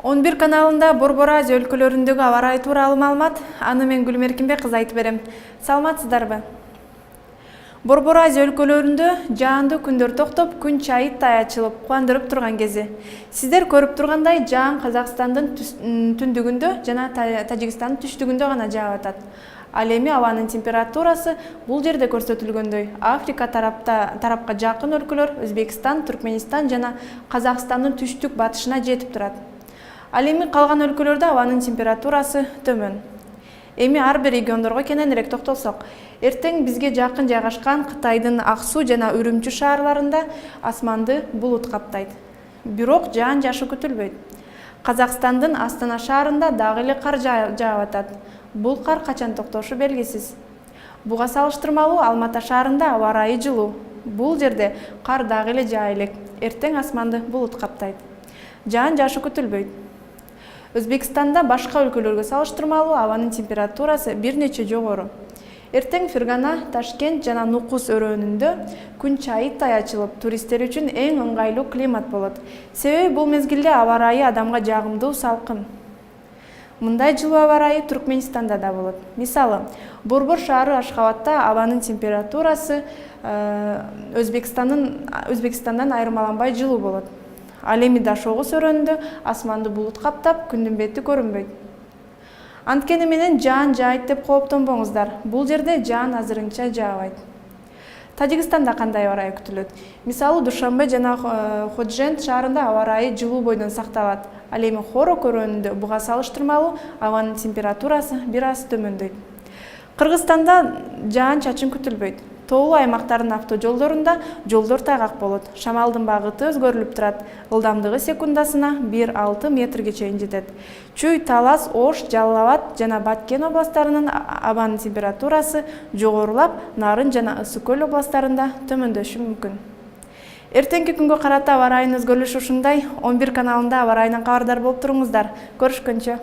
11 каналында Борбор Азия өлкөлөрүндөгү аба ырайы тууралуу маалымат. Аны мен Гүлүм Эркинбек кызы айтып берем. Саламатсыздарбы? Борбор Азия өлкөлөрүндө жаандуу күндөр токтоп, күн чайыттай ачылып, кубандырып турган кези. Сиздер көрүп тургандай, жаан Казакстандын түндүгүндө жана Тажикстандын түштүгүндө гана жаап атат. Ал эми абанын температурасы бул жерде көрсөтүлгөндөй Африка тарапка жакын өлкөлөр Өзбекстан, Түркменистан жана Казакстандын түштүк батышына жетип турат. Ал эми калган өлкөлөрдө абанын температурасы төмөн. Эми ар бир региондорго кененирээк токтолсок, эртең бизге жакын жайгашкан Кытайдын Ак Суу жана Үрүмчү шаарларында асманды булут каптайт. Бирок жаан жашы күтүлбөйт. Казакстандын Астана шаарында дагы эле кар жаап атат. Бул кар качан токтошу белгисиз. Буга салыштырмалуу Алмата шаарында аба ырайы жылуу. Бул жерде кар дагы эле жаа элек. Эртең асманды булут каптайт. Жаан жашы күтүлбөйт. Өзбекстанда башка өлкөлөргө салыштырмалуу абанын температурасы бир нече жогору. Эртең Фергана, Ташкент жана Нукус өрөөнүндө күн чайыттай ачылып, туристтер үчүн эң ыңгайлуу климат болот. Себеби бул мезгилде аба ырайы адамга жагымдуу салкын. Мындай жылуу аба ырайы Түркменистанда да болот. Мисалы, Борбор шаары Ашхабадта абанын температурасы Өзбекстандан айырмаланбай жылуу болот. Ал эми Дашогуз өрөөнүндө асманды булут каптап, күндүн бети көрүнбөйт. Анткени менен жаан жаайт деп кооптонбоңуздар. Бул жерде жаан азырынча жаабайт. Тажикстанда кандай аба ырайы күтүлөт? Мисалы, Душанбе жана Ходжент шаарында аба ырайы жылуу бойдон сакталат. Ал эми Хорок өрөөнүндө буга салыштырмалуу абанын температурасы бир аз төмөндөйт. Кыргызстанда жаан чачын күтүлбөйт. Тоолуу аймактардын автожолдорунда жолдор тайгак болот. Шамалдын багыты өзгөрүлүп турат. Ылдамдыгы секундасына 1-6 метрге чейин жетет. Чүй, Талас, Ош, Жалал Абад жана Баткен областарынын абанын температурасы жогорулап, Нарын жана Ысык Көл областарында төмөндөшү мүмкүн. Эртеңки күнгө карата аба ырайынын өзгөрүлүшү ушундай. 11 каналында аба ырайынан кабардар болуп туруңуздар. Көрүшкөнчө.